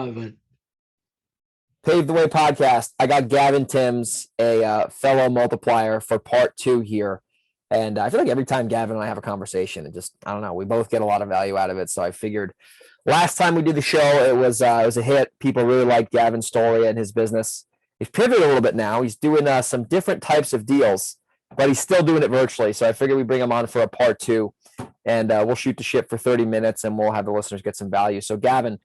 Gavin? Pave the Way Podcast. I got Gavin Timms, a fellow multiplier, for part 2 here. And I feel like every time Gavin and I have a conversation, I don't know, we both get a lot of value out of it. So I figured last time we did the show, it was a hit. People really liked Gavin's story and his business. He's pivoted a little bit now. He's doing some different types of deals, but he's still doing it virtually. So I figured we bring him on for a part 2, and we'll shoot the shit for 30 minutes, and we'll have the listeners get some value. So Gavin,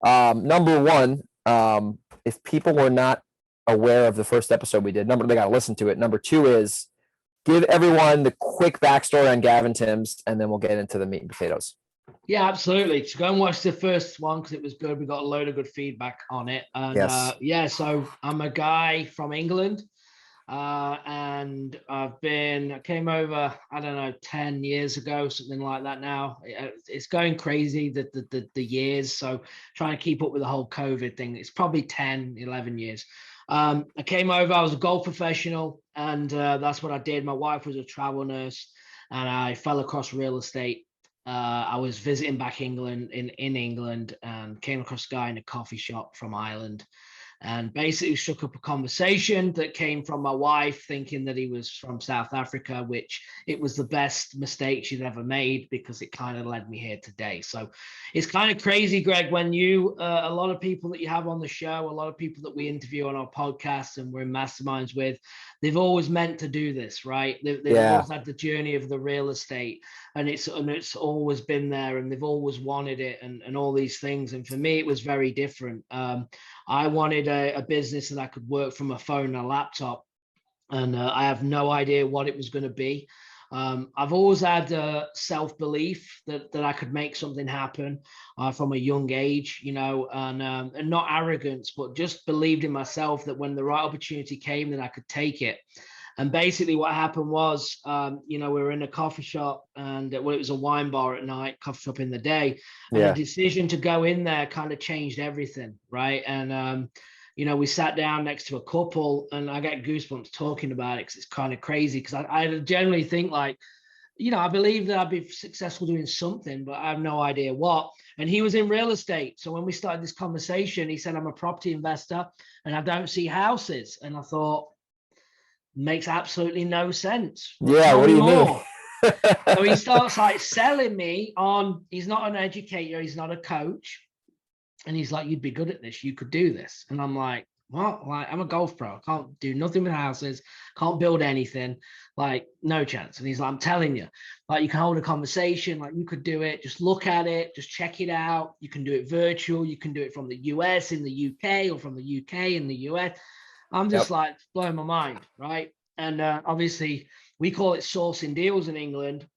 number one, if people were not aware of the first episode we did, they got to listen to it. Number 2 is give everyone the quick backstory on Gavin Timms, and then we'll get into the meat and potatoes. Yeah, absolutely. So go and watch the first one because it was good. We got a load of good feedback on it. And yes. So I'm a guy from England, and I came over, 10 years ago, something like that now. It's going crazy, the years. So trying to keep up with the whole COVID thing. It's probably 10, 11 years. I came over, I was a golf professional, and that's what I did. My wife was a travel nurse, and I fell across real estate. I was visiting back England in England, and came across a guy in a coffee shop from Ireland, and basically struck up a conversation that came from my wife thinking that he was from South Africa, which it was the best mistake she'd ever made because it kind of led me here today. So it's kind of crazy, Greg, when a lot of people that you have on the show, a lot of people that we interview on our podcast and we're in masterminds with, they've always meant to do this, right? They've always had the journey of the real estate, and it's always been there, and they've always wanted it, and all these things. And for me, it was very different. I wanted a business that I could work from a phone and a laptop, and I have no idea what it was going to be. I've always had self-belief that I could make something happen from a young age, and not arrogance, but just believed in myself that when the right opportunity came, that I could take it. And basically what happened was, we were in a coffee shop, and it was a wine bar at night, coffee shop in the day. And the decision to go in there kind of changed everything, right? And, we sat down next to a couple, and I get goosebumps talking about it because it's kind of crazy. Because I generally think I believe that I'd be successful doing something, but I have no idea what. And he was in real estate. So when we started this conversation, he said, I'm a property investor and I don't see houses. And I thought, makes absolutely no sense. Yeah, what do you mean? So he starts selling me on, he's not an educator, he's not a coach. And he's like, you'd be good at this, you could do this. And I'm like, what? I'm a golf pro, I can't do nothing with houses, can't build anything, no chance. And he's like, I'm telling you, you can hold a conversation, you could do it, just look at it, just check it out. You can do it virtual, you can do it from the US in the UK, or from the UK in the US. I'm just blowing my mind, right? And obviously we call it sourcing deals in England,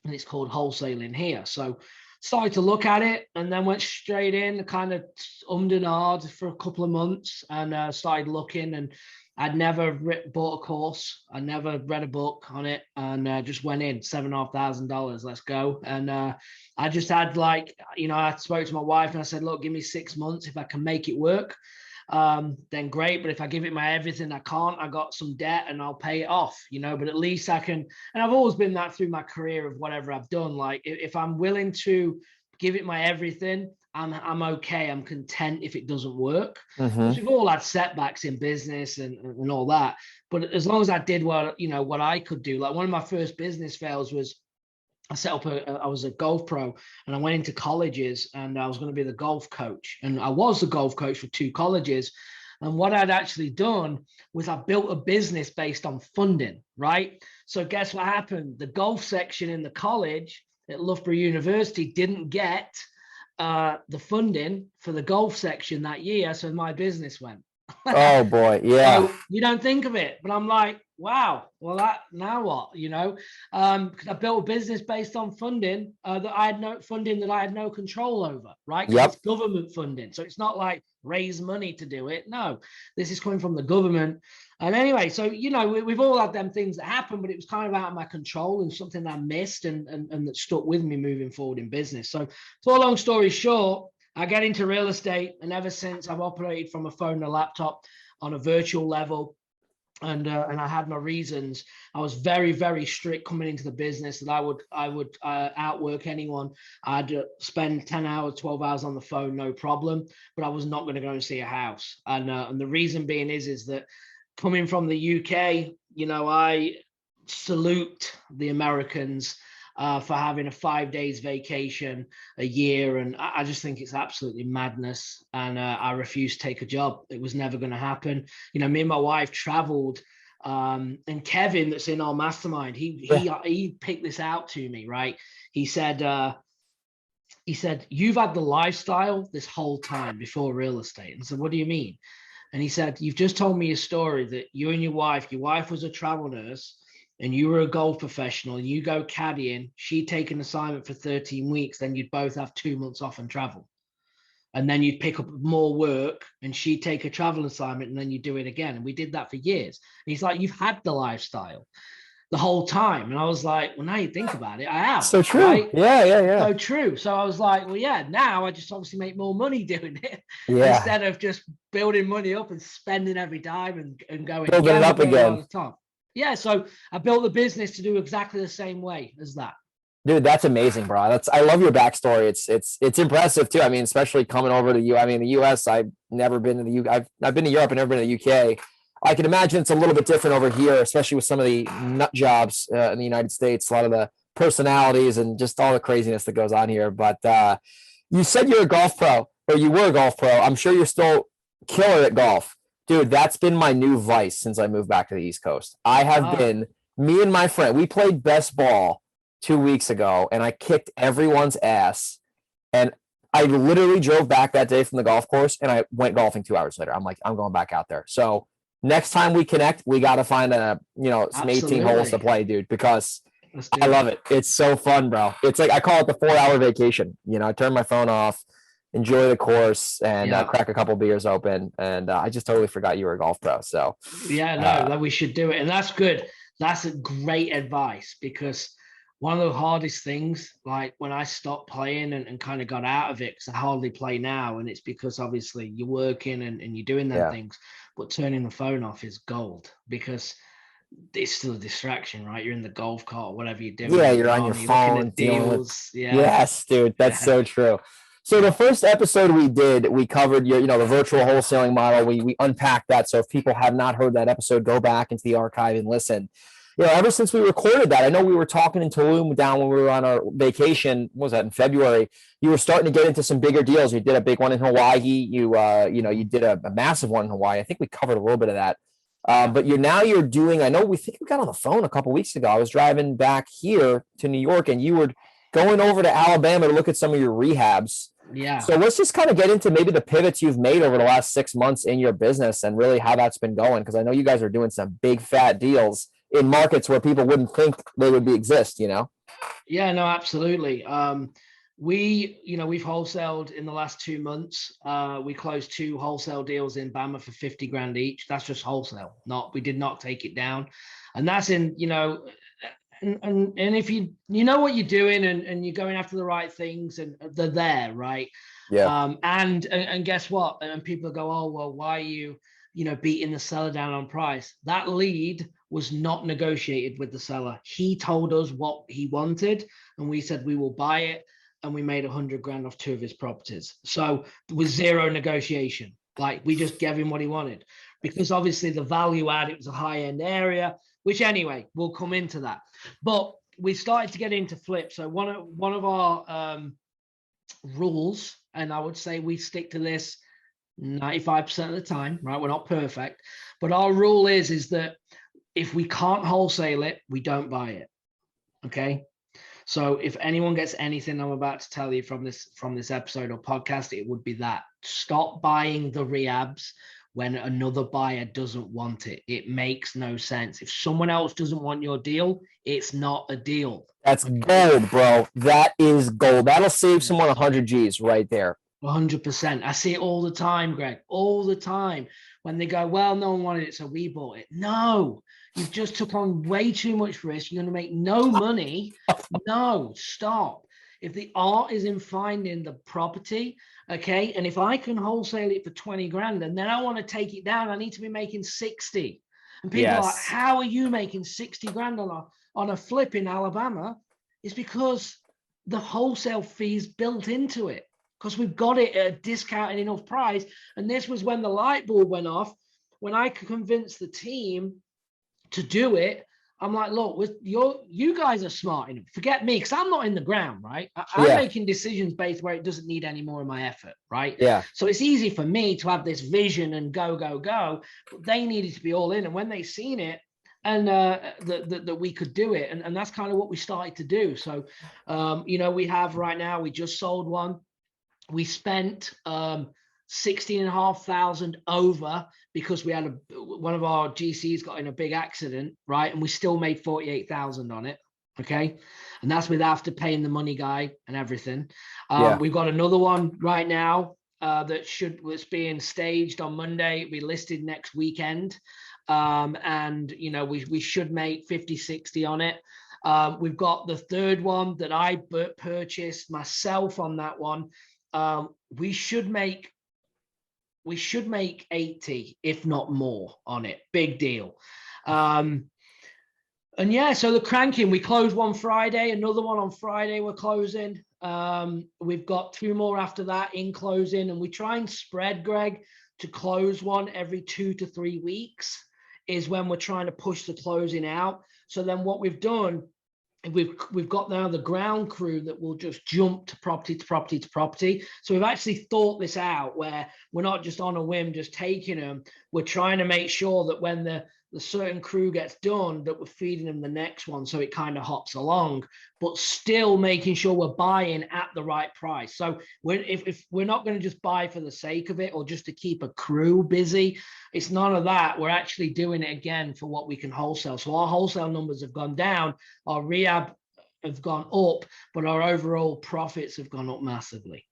and it's called wholesaling here. So started to look at it, and then went straight in, kind of and ahed for a couple of months, and started looking. And I'd never bought a course, I never read a book on it, and just went in, $7,500, let's go. And I just had I spoke to my wife and I said, look, give me 6 months. If I can make it work, then great. But if I give it my everything, I can't. I got some debt and I'll pay it off, but at least I can. And I've always been that through my career of whatever I've done. If I'm willing to give it my everything, I'm okay. I'm content if it doesn't work. Mm-hmm. We've all had setbacks in business and all that. But as long as I did what I could do, one of my first business fails was I set up I was a golf pro, and I went into colleges, and I was going to be the golf coach. And I was the golf coach for 2 colleges. And what I'd actually done was I built a business based on funding, right? So guess what happened? The golf section in the college at Loughborough University didn't get the funding for the golf section that year. So my business went. Oh boy. Yeah. So you don't think of it, but I'm like, wow, well, now what, because I built a business based on funding that I had no control over, right? Yep. It's government funding. So it's not like raise money to do it. No, this is coming from the government. And anyway, so, we've all had them things that happen, but it was kind of out of my control and something that I missed and that stuck with me moving forward in business. So for a long story short, I get into real estate, and ever since I've operated from a phone and a laptop on a virtual level. and I had my reasons. I was very, very strict coming into the business that I would outwork anyone. I'd spend 10 hours, 12 hours on the phone, no problem, but I was not going to go and see a house. And the reason being is that coming from the UK, I salute the Americans for having a 5 days vacation a year. And I just think it's absolutely madness. And I refuse to take a job. It was never going to happen. Me and my wife traveled, and Kevin, that's in our mastermind, he picked this out to me, right? He said, you've had the lifestyle this whole time before real estate. And I said, what do you mean? And he said, you've just told me a story that you and your wife was a travel nurse, and you were a golf professional, and you go caddying, she'd take an assignment for 13 weeks, then you'd both have 2 months off and travel. And then you'd pick up more work, and she'd take a travel assignment, and then you'd do it again. And we did that for years. And he's like, you've had the lifestyle the whole time. And I was like, well, now you think about it, I have. So true. Right? Yeah. So true. So I was like, well, yeah, now I just obviously make more money doing it instead of just building money up and spending every dime and going building it up again all the time. Yeah, so I built the business to do exactly the same way as that. Dude, that's amazing, bro. I love your backstory. It's impressive too. I mean, especially coming over to you. I mean, the US, I've never been to the UK. I've been to Europe and never been to the UK. I can imagine it's a little bit different over here, especially with some of the nut jobs in the United States, a lot of the personalities and just all the craziness that goes on here. But you said you're a golf pro, or you were a golf pro. I'm sure you're still killer at golf. Dude, that's been my new vice since I moved back to the East Coast. I have been, me and my friend, we played best ball 2 weeks ago, and I kicked everyone's ass. And I literally drove back that day from the golf course, and I went golfing 2 hours later. I'm like, I'm going back out there. So next time we connect, we got to find some 18 holes to play, dude, because I love it. It's so fun, bro. It's like, I call it the 4-hour vacation. I turn my phone off, enjoy the course, and crack a couple beers open. And I just totally forgot you were a golf pro. So we should do it. And that's good. That's a great advice, because one of the hardest things, like when I stopped playing and kind of got out of it, because I hardly play now, and it's because obviously you're working and you're doing them things, but turning the phone off is gold, because it's still a distraction, right? You're in the golf cart or whatever you're doing. Yeah, you're on your phone dealing with yes, dude, that's so true. So the first episode we did, we covered the virtual wholesaling model. We unpacked that. So if people have not heard that episode, go back into the archive and listen. Ever since we recorded that, I know we were talking in Tulum down when we were on our vacation. What was that, in February? You were starting to get into some bigger deals. You did a big one in Hawaii. You did a massive one in Hawaii. I think we covered a little bit of that. But you're doing, I know we got on the phone a couple of weeks ago. I was driving back here to New York, and you were going over to Alabama to look at some of your rehabs. Yeah. So let's just kind of get into maybe the pivots you've made over the last 6 months in your business and really how that's been going. Because I know you guys are doing some big fat deals in markets where people wouldn't think they would exist, Yeah, no, absolutely. We've wholesaled in the last 2 months. We closed 2 wholesale deals in Bama for 50 grand each. That's just wholesale. We did not take it down. And that's in, and if you know what you're doing and you're going after the right things and they're there, right? Yeah. And guess what? And people go, oh, well, why are you beating the seller down on price? That lead was not negotiated with the seller. He told us what he wanted, and we said we will buy it, and we made 100 grand off 2 of his properties. So there was zero negotiation. Like, we just gave him what he wanted, because obviously the value add, it was a high end area, which anyway, we'll come into that. But we started to get into flips. So one of our rules, and I would say we stick to this 95% of the time, right? We're not perfect, but our rule is that if we can't wholesale it, we don't buy it. Okay. So if anyone gets anything I'm about to tell you from this episode or podcast, it would be that. Stop buying the rehabs when another buyer doesn't want it. It makes no sense. If someone else doesn't want your deal, it's not a deal. That's gold, bro. That is gold. That'll save someone 100 G's right there. 100%. I see it all the time, Greg, all the time, when they go, well, no one wanted it, so we bought it. No, you've just took on way too much risk. You're going to make no money. No, stop. If the art is in finding the property, okay, and if I can wholesale it for 20 grand and then I want to take it down, I need to be making 60. And people are like, how are you making 60 grand on a flip in Alabama? It's because the wholesale fees built into it, because we've got it at a discounted enough price. And this was when the light bulb went off, when I could convince the team to do it. I'm like, look, you guys are smart enough. Forget me, because I'm not in the ground, right? I'm making decisions based where it doesn't need any more of my effort, right? Yeah. So it's easy for me to have this vision and go. But they needed to be all in. And when they seen it, and that we could do it, and that's kind of what we started to do. So, we have right now, we just sold one. We spent 16,500 over because we had one of our GCs got in a big accident, right? And we still made 48,000 on it. Okay. And that's with after paying the money guy and everything. We've got another one right now that's being staged on Monday. It'll be listed next weekend. And we should make 50, 60 on it. We've got the third one that I purchased myself on that one. We should make 80, if not more, on it. Big deal. So the cranking, we closed one Friday, another one on Friday we're closing. We've got 2 more after that in closing, and we try and spread, Greg, to close one every 2 to 3 weeks is when we're trying to push the closing out. So then what we've done, we've got now the ground crew that will just jump to property to property to property. So we've actually thought this out, where we're not just on a whim just taking them. We're trying to make sure that when the certain crew gets done, that we're feeding them the next one, so it kind of hops along, but still making sure we're buying at the right price. So if we're not going to just buy for the sake of it or just to keep a crew busy, it's none of that. We're actually doing it again for what we can wholesale. So our wholesale numbers have gone down, our rehab have gone up, but our overall profits have gone up massively.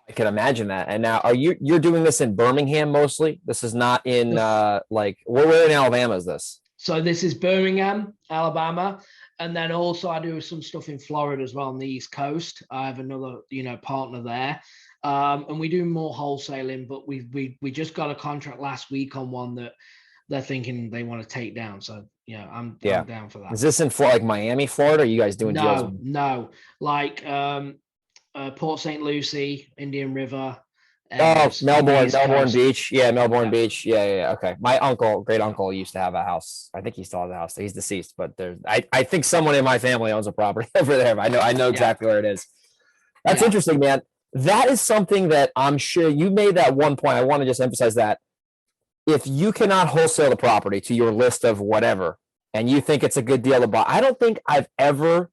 I can imagine that. And now you're doing this in Birmingham mostly? This is not in where in Alabama is this? So this is Birmingham, Alabama. And then also I do some stuff in Florida as well on the East Coast. I have another, partner there. And we do more wholesaling, but we just got a contract last week on one that they're thinking they want to take down. So I'm down for that. Is this in like Miami, Florida? Are you guys doing deals? No, like Port St. Lucie, Indian River. Melbourne Beach. Yeah, Melbourne Beach. Yeah. Okay. My great uncle used to have a house. I think he still has a house. He's deceased, but I think someone in my family owns a property over there. I know exactly where it is. That's interesting, man. That is something that I'm sure you made that one point. I want to just emphasize that if you cannot wholesale the property to your list of whatever, and you think it's a good deal to buy, I don't think I've ever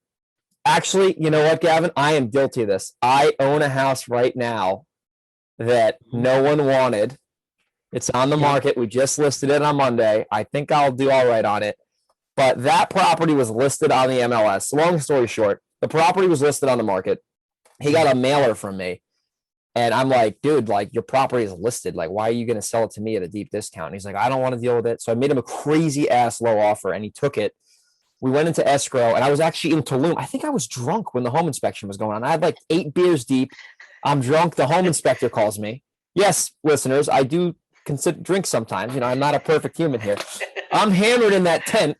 actually, you know what, Gavin? I am guilty of this. I own a house right now that no one wanted. It's on the market. We just listed it on Monday. I think I'll do all right on it. But that property was listed on the MLS. Long story short, the property was listed on the market. He got a mailer from me. And I'm like, dude, like your property is listed. Like, why are you going to sell it to me at a deep discount? And he's like, I don't want to deal with it. So I made him a crazy ass low offer and he took it. We went into escrow and I was actually in Tulum. I think I was drunk when the home inspection was going on. I had like 8 beers deep. I'm drunk. The home inspector calls me. Yes, listeners, I do drink sometimes. I'm not a perfect human here. I'm hammered in that tent.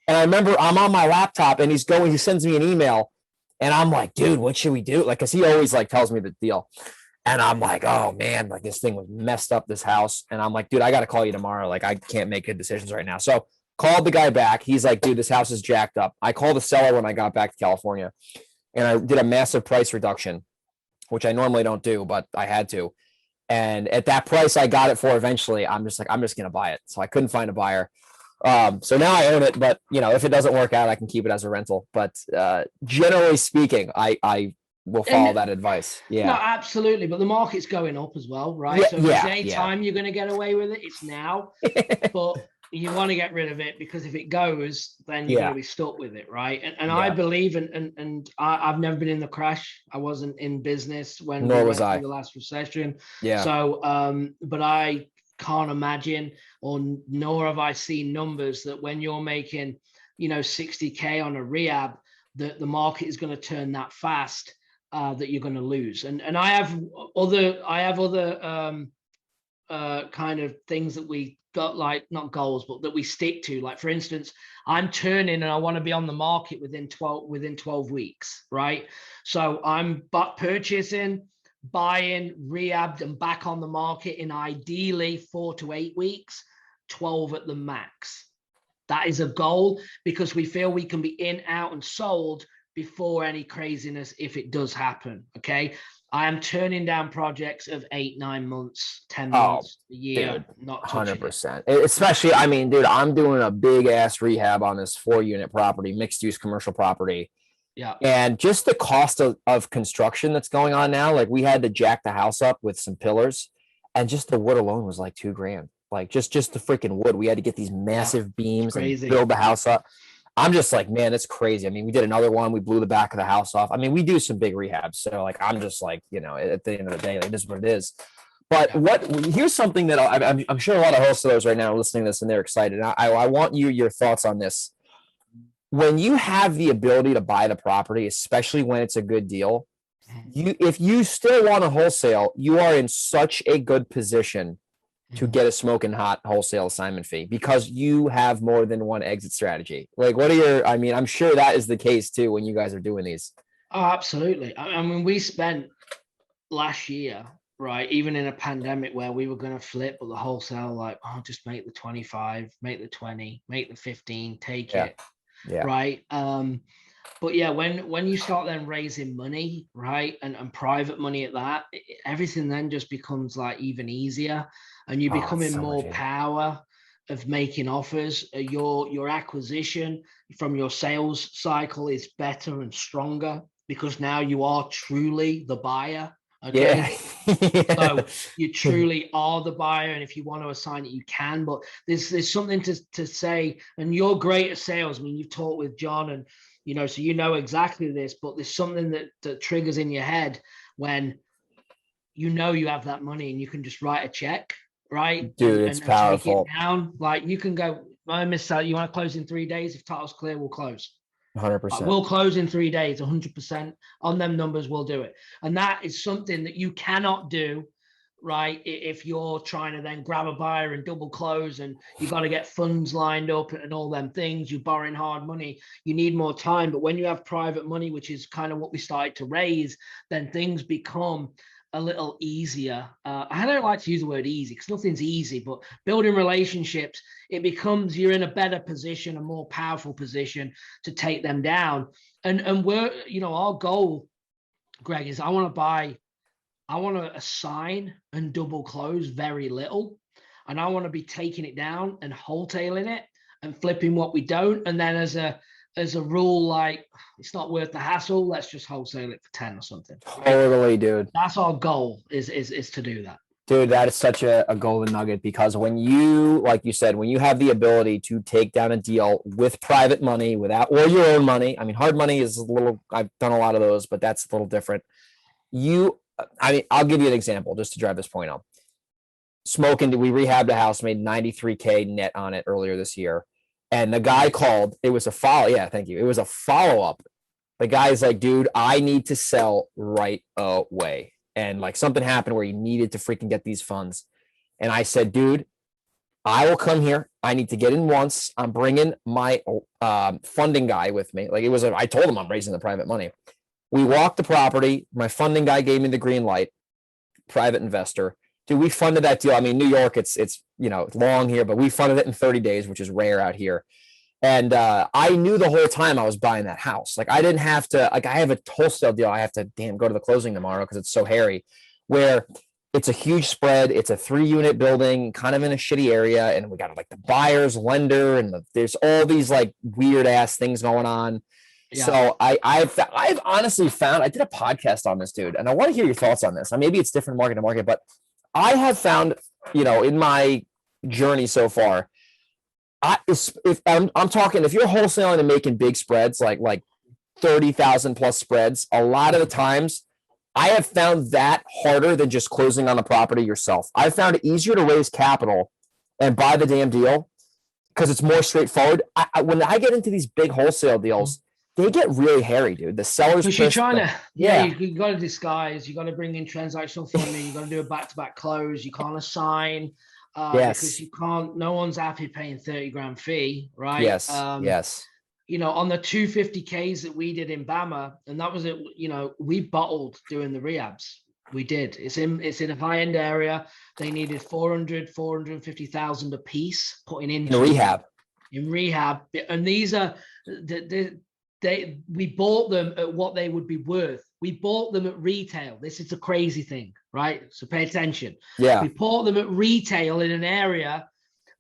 And I remember I'm on my laptop and he sends me an email and I'm like, dude, what should we do? Like, cause he always like tells me the deal. And I'm like, oh man, like this thing was messed up, this house. And I'm like, dude, I got to call you tomorrow. Like I can't make good decisions right now. So called the guy back. He's like, dude, this house is jacked up. I called the seller when I got back to California and I did a massive price reduction, which I normally don't do, but I had to. And at that price I got it for eventually, I'm just going to buy it. So I couldn't find a buyer. So now I own it, but if it doesn't work out, I can keep it as a rental. But generally speaking, I will follow that advice. Yeah, no, absolutely. But the market's going up as well, right? So any time you're going to get away with it, it's now. But you want to get rid of it because if it goes, then you're going to be stuck with it, right? And I believe, and I've never been in the crash. I wasn't in business when we went through the last recession. Yeah. So, but I can't imagine, nor have I seen numbers that when you're making, 60K on a rehab, that the market is going to turn that fast. That you're going to lose, and I have other kind of things that we got like not goals, but that we stick to. Like for instance, I'm turning and I want to be on the market within 12 weeks, right? So I'm purchasing, buying, rehabbed, and back on the market in ideally 4 to 8 weeks, 12 at the max. That is a goal because we feel we can be in, out, and sold before any craziness if it does happen. Okay. I am turning down projects of 8, 9 months, 10 months, a year, dude, not touching 100%. Especially, I mean, dude, I'm doing a big ass rehab on this 4-unit property, mixed use commercial property. Yeah. And just the cost of construction that's going on now, like we had to jack the house up with some pillars, and just the wood alone was like $2,000. Like just the freaking wood. We had to get these massive beams and build the house up. I'm just like, man, it's crazy. I mean, we did another one. We blew the back of the house off. I mean, we do some big rehabs. So like, I'm just like, you know, at the end of the day, like, it is what it is. But here's something that I'm sure a lot of wholesalers right now are listening to this and they're excited. I want your thoughts on this. When you have the ability to buy the property, especially when it's a good deal, if you still want to wholesale, you are in such a good position to get a smoking hot wholesale assignment fee because you have more than one exit strategy. Like, what are your, I mean, I'm sure that is the case too when you guys are doing these. Oh, absolutely. I mean, we spent last year, right, even in a pandemic where we were going to flip, but the wholesale, like, oh, just make the 25, make the 20, make the 15, take it. Yeah. Right. But yeah, when you start then raising money, right, and private money at that, everything then just becomes like even easier, and you become in more power of making offers. Your acquisition from your sales cycle is better and stronger because now you are truly the buyer. Okay. So you truly are the buyer, and if you want to assign it, you can. But there's something to say, and you're great at sales. I mean, you've talked with John, and you know, so you know exactly this. But there's something that triggers in your head when you know you have that money and you can just write a check, right? Dude, it's powerful. Take it down. Like you can go, I miss out. You want to close in 3 days? If title's clear, we'll close. 100%. We'll close in 3 days, 100% on them numbers. We'll do it. And that is something that you cannot do, right? If you're trying to then grab a buyer and double close, and you got to get funds lined up and all them things, you're borrowing hard money, you need more time. But when you have private money, which is kind of what we started to raise, then things become a little easier. I don't like to use the word easy because nothing's easy, but building relationships, it becomes, you're in a better position, a more powerful position to take them down. And we're, you know, our goal, Greg, is I want to assign and double close very little. And I want to be taking it down and wholetailing it and flipping what we don't. And then as a rule, like, it's not worth the hassle, let's just wholesale it for 10 or something. Totally, dude. That's our goal, is to do that. Dude, that is such a golden nugget, because when you, like you said, when you have the ability to take down a deal with private money or your own money, I mean, hard money is a little, I've done a lot of those, but that's a little different. I'll give you an example just to drive this point home. We rehabbed a house, made $93K net on it earlier this year. And the guy called, it was a follow. Yeah, thank you. It was a follow-up. The guy's like, dude, I need to sell right away. And like something happened where he needed to freaking get these funds. And I said, dude, I will come here. I need to get in once. I'm bringing my funding guy with me. Like I told him I'm raising the private money. We walked the property. My funding guy gave me the green light, private investor. Dude, we funded that deal. I mean, New York, it's you know, long here, but we funded it in 30 days, which is rare out here. And I knew the whole time I was buying that house. Like I didn't have to, like I have a wholesale deal. I have to go to the closing tomorrow because it's so hairy, where it's a huge spread. It's a 3-unit building, kind of in a shitty area. And we got like the buyer's lender, and there's all these like weird ass things going on. Yeah. So I've honestly found, I did a podcast on this, dude, and I want to hear your thoughts on this. Maybe it's different market to market, but I have found, you know, in my journey so far, if I'm talking, if you're wholesaling and making big spreads, like 30,000 plus spreads, a lot of the times I have found that harder than just closing on the property yourself. I've found it easier to raise capital and buy the damn deal because it's more straightforward. When I get into these big wholesale deals, they get really hairy, dude. The sellers. Because you're trying to, you got to disguise. You got to bring in transactional funding. You got to do a back-to-back close. You can't assign. because Yes. no one's happy paying 30 grand fee, right? Yes. Yes. On the 250Ks that we did in Bama, and that was it, we bottled doing the rehabs. We did. It's in a high-end area. They needed 450,000 a piece putting into In rehab. In rehab. And these are we bought them at what they would be worth. We bought them at retail. This is the crazy thing, right? So pay attention. Yeah. We bought them at retail in an area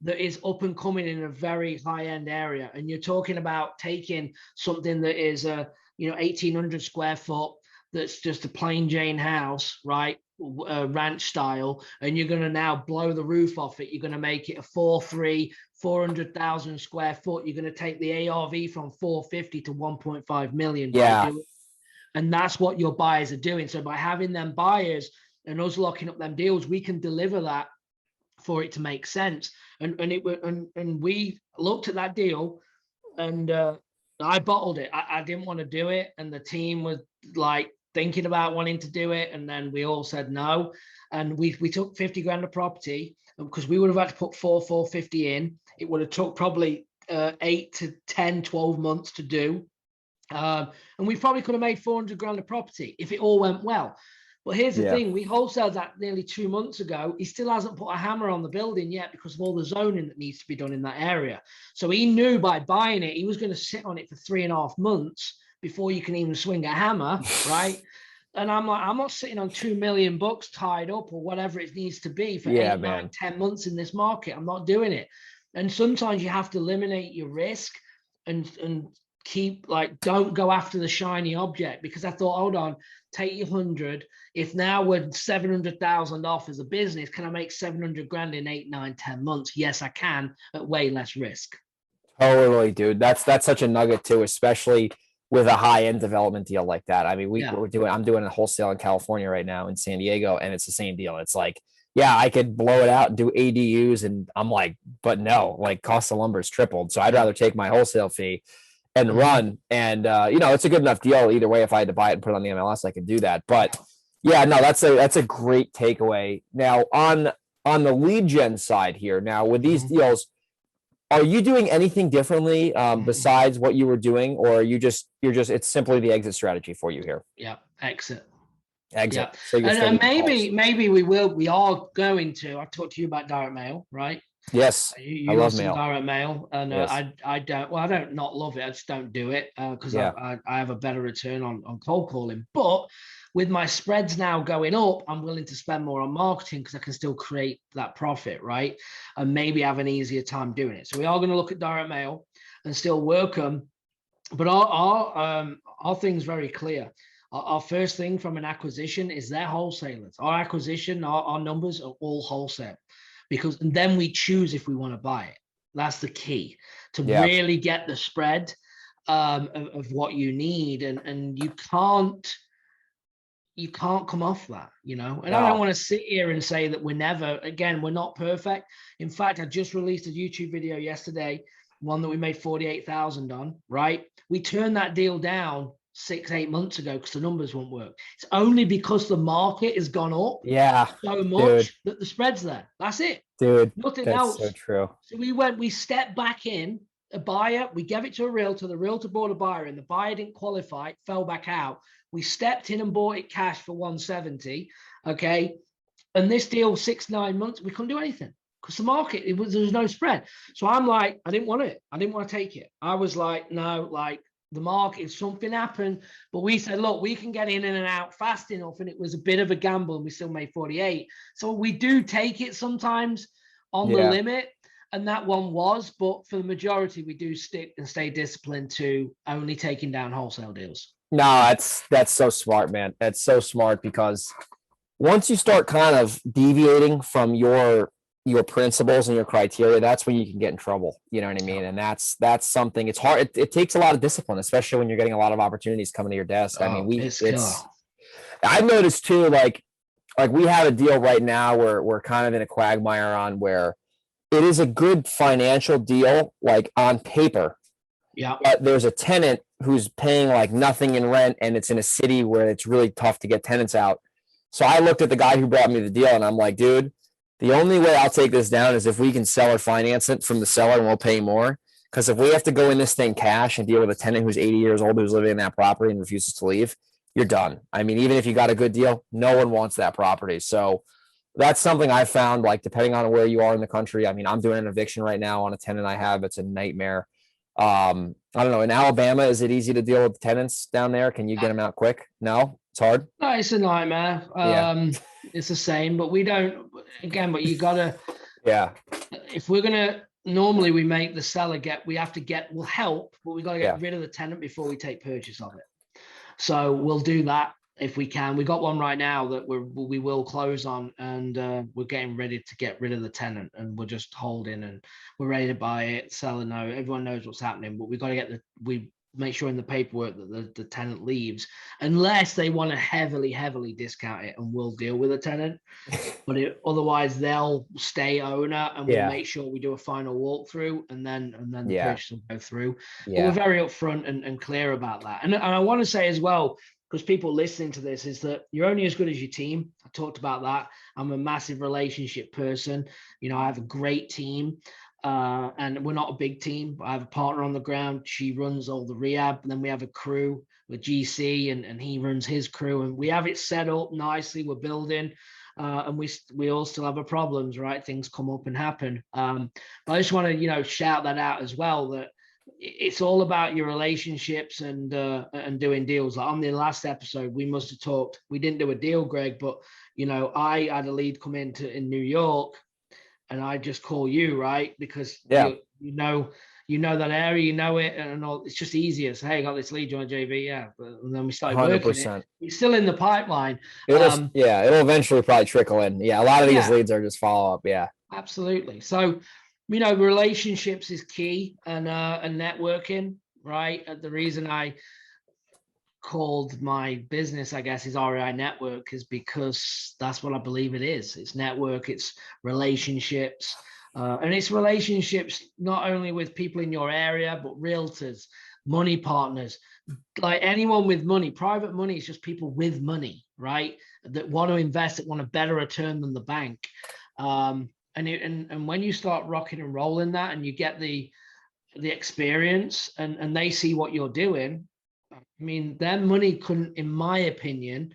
that is up and coming in a very high-end area. And you're talking about taking something that is 1,800 square foot, that's just a plain Jane house, right? Ranch style, and you're going to now blow the roof off it. You're going to make it a 400,000 square foot. You're going to take the ARV from 450 to 1.5 million. Yeah. And that's what your buyers are doing. So by having them buyers and us locking up them deals, we can deliver that for it to make sense. And we looked at that deal, and I bottled it. I didn't want to do it, and the team was like thinking about wanting to do it, and then we all said no. And we took 50 grand of property, because we would have had to put 450 in. It would have took probably 8 to 10, 12 months to do. And we probably could have made 400 grand of property if it all went well. But here's the thing, we wholesaled that nearly 2 months ago. He still hasn't put a hammer on the building yet because of all the zoning that needs to be done in that area. So he knew by buying it, he was going to sit on it for 3.5 months before you can even swing a hammer, right? And I'm like, I'm not sitting on $2 million tied up or whatever it needs to be for 8, 9, 10 months in this market. I'm not doing it. And sometimes you have to eliminate your risk and keep, like, don't go after the shiny object, because I thought, hold on, take your 100. If now we're 700,000 off as a business, can I make 700 grand in 8, 9, 10 months? Yes, I can, at way less risk. Totally, dude. That's such a nugget too, especially with a high-end development deal like that. I mean, I'm doing a wholesale in California right now in San Diego, and it's the same deal. It's like, yeah, I could blow it out and do ADUs, and I'm like, but no, like, cost of lumber is tripled. So I'd rather take my wholesale fee and run. And it's a good enough deal either way. If I had to buy it and put it on the MLS, I could do that. But yeah, no, that's a great takeaway. Now on the lead gen side here, now with these deals, are you doing anything differently besides what you were doing, or are you're just it's simply the exit strategy for you here? Yeah, exit. Yeah. So and maybe we are going to. I talked to you about direct mail, right? Yes, you I love mail. Direct mail, and yes. I don't. Well, I don't not love it. I just don't do it because I have a better return on cold calling. But with my spreads now going up, I'm willing to spend more on marketing because I can still create that profit, right? And maybe have an easier time doing it. So we are going to look at direct mail and still work them. But our thing's very clear. Our first thing from an acquisition is they're wholesalers. Our acquisition, our numbers are all wholesale, and then we choose if we want to buy it. That's the key to really get the spread of what you need, and you can't come off that, And I don't want to sit here and say that we're not perfect. In fact, I just released a YouTube video yesterday, one that we made 48,000 on, right? We turned that deal down 6-8 months ago because the numbers won't work. It's only because the market has gone up so much that the spread's there. That's it. Dude, nothing that's else. So true. So we stepped back in, a buyer, we gave it to a realtor, the realtor bought a buyer, and the buyer didn't qualify, fell back out. We stepped in and bought it cash for 170. Okay. And this deal, 6-9 months, we couldn't do anything because the market, there was no spread. So I'm like, I didn't want it. I didn't want to take it. I was like, no, like, the market, something happened, but we said, look, we can get in and out fast enough, and it was a bit of a gamble, and we still made 48. So we do take it sometimes on the limit, and that one was, but for the majority, we do stick and stay disciplined to only taking down wholesale deals. No, that's so smart, man. That's so smart, because once you start kind of deviating from your principles and your criteria, that's when you can get in trouble. You know what I mean? And that's something, it's hard. It takes a lot of discipline, especially when you're getting a lot of opportunities coming to your desk. I mean, I've noticed too, like we have a deal right now where we're kind of in a quagmire on, where it is a good financial deal, like on paper. Yeah. But there's a tenant who's paying like nothing in rent, and it's in a city where it's really tough to get tenants out. So I looked at the guy who brought me the deal, and I'm like, dude, The only way I'll take this down is if we can sell or finance it from the seller and we'll pay more. Because if we have to go in this thing cash and deal with a tenant who's 80 years old who's living in that property and refuses to leave, you're done. I mean, even if you got a good deal, no one wants that property. So that's something I found, like, depending on where you are in the country. I mean, I'm doing an eviction right now on a tenant I have. It's a nightmare. I don't know. In Alabama, is it easy to deal with tenants down there? Can you get them out quick? No, it's hard. No, it's a nightmare. It's the same, but we don't, again, but you gotta, if we're gonna, normally we make the seller we'll help, but we gotta get rid of the tenant before we take purchase of it. So we'll do that if we can. We got one right now that we will close on, and we're getting ready to get rid of the tenant, and we're just holding, and we're ready to buy it. Seller everyone knows what's happening, but we got to get we make sure in the paperwork that the tenant leaves, unless they want to heavily discount it, and we'll deal with the tenant. But otherwise they'll stay owner, and we'll make sure we do a final walkthrough, and then the purchase will go through. But we're very upfront and clear about that. And I want to say as well, because people listening to this, is that you're only as good as your team. I talked about that. I'm a massive relationship person. You know, I have a great team. And we're not a big team. I have a partner on the ground. She runs all the rehab. And then we have a crew with GC, and he runs his crew. And we have it set up nicely. We're building. And we all still have our problems, right? Things come up and happen. But I just want to, shout that out as well, that it's all about your relationships and doing deals. Like on the last episode, we must have talked. We didn't do a deal, Greg, but I had a lead come in New York, and I just call you, right? Because you know that area, you know it, and all. It's just easier. So, hey, I got this lead, you want JV? Yeah. And then we started 100%. Working it. It's still in the pipeline. It'll eventually probably trickle in. Yeah, a lot of these leads are just follow up. Yeah, absolutely. So, relationships is key, and networking, right? The reason I called my business, I guess, is REI Network, is because that's what I believe it is. It's network, it's relationships, and it's relationships not only with people in your area, but realtors, money partners, like anyone with money. Private money is just people with money, right? That want to invest, that want a better return than the bank. And when you start rocking and rolling that, and you get the experience, and they see what you're doing, I mean, their money couldn't, in my opinion,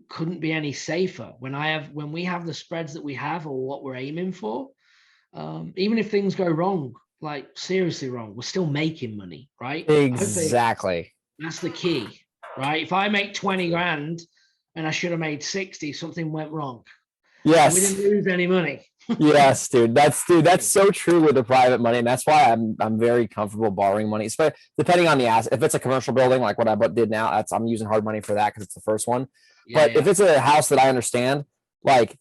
couldn't be any safer. When we have the spreads that we have, or what we're aiming for, even if things go wrong, like seriously wrong, we're still making money, right? Exactly. That's the key, right? If I make 20 grand and I should have made 60, something went wrong. Yes. We didn't lose any money. Yes, dude. That's so true with the private money. And that's why I'm very comfortable borrowing money, especially depending on the asset. If it's a commercial building, like what I did now, I'm using hard money for that because it's the first one. But if it's a house that I understand, like,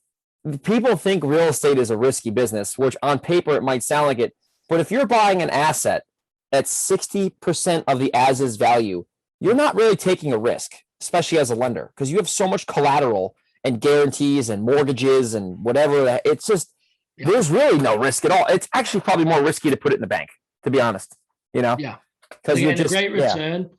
people think real estate is a risky business, which on paper it might sound like it. But if you're buying an asset at 60% of the as-is value, you're not really taking a risk, especially as a lender, because you have so much collateral and guarantees and mortgages and whatever. It's just, there's really no risk at all. It's actually probably more risky to put it in the bank, to be honest. Yeah. Because you're getting a great return.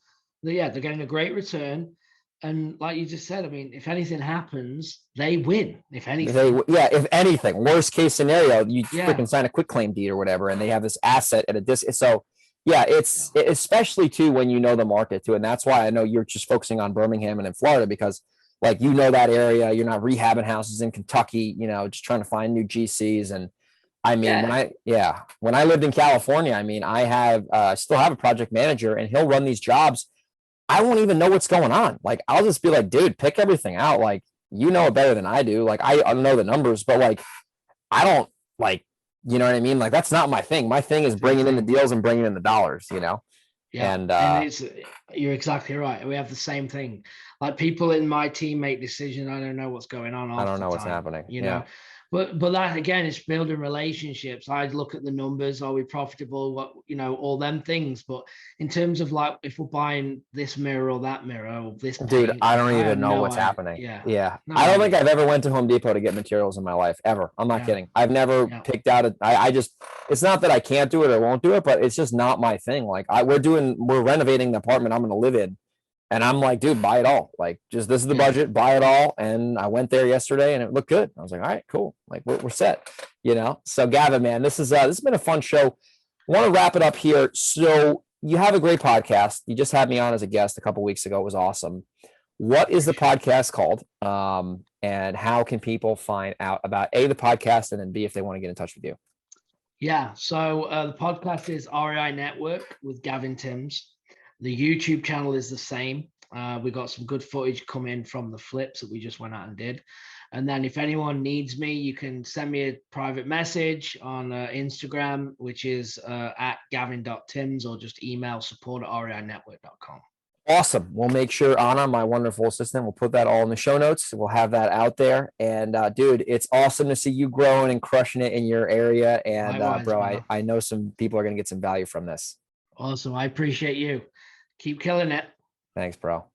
They're getting a great return. And like you just said, I mean, if anything happens, they win. If anything. If anything, worst case scenario, you freaking sign a quick claim deed or whatever, and they have this asset at a disc. So it's especially too when you know the market too. And that's why I know you're just focusing on Birmingham and in Florida, because like, that area, you're not rehabbing houses in Kentucky, just trying to find new GCs. And I mean, when I lived in California, I mean, I still have a project manager, and he'll run these jobs. I won't even know what's going on. Like, I'll just be like, dude, pick everything out. Like, you know it better than I do. Like, I know the numbers, but like, I don't, like, you know what I mean? Like, that's not my thing. My thing is bringing in the deals and bringing in the dollars, Yeah. And you're exactly right. We have the same thing. Like, people in my team make decisions. I don't know what's going on. I don't know what's happening. You know, but that again is building relationships. I'd look at the numbers. Are we profitable? What, all them things. But in terms of, like, if we're buying this mirror or that mirror or this, dude, I don't even know what's happening. Yeah. No, I don't think I've ever went to Home Depot to get materials in my life, ever. I'm not kidding. I've never picked out it's not that I can't do it or won't do it, but it's just not my thing. Like, we're renovating the apartment I'm going to live in. And I'm like, dude, buy it all. Like, just this is the budget, buy it all. And I went there yesterday and it looked good. I was like, all right, cool. Like we're set, you know? So Gavin, man, this has been a fun show. I want to wrap it up here. So you have a great podcast. You just had me on as a guest a couple of weeks ago. It was awesome. What is the podcast called? And how can people find out about A, the podcast, and then B, if they want to get in touch with you? Yeah. So the podcast is REI Network with Gavin Timms. The YouTube channel is the same. We got some good footage coming from the flips that we just went out and did. And then if anyone needs me, you can send me a private message on Instagram, which is at gavin.timms, or just email support@reinetwork.com. Awesome. We'll make sure Anna, my wonderful assistant, will put that all in the show notes. We'll have that out there. And dude, it's awesome to see you growing and crushing it in your area. And Likewise, bro, I know some people are going to get some value from this. Awesome. I appreciate you. Keep killing it. Thanks, bro.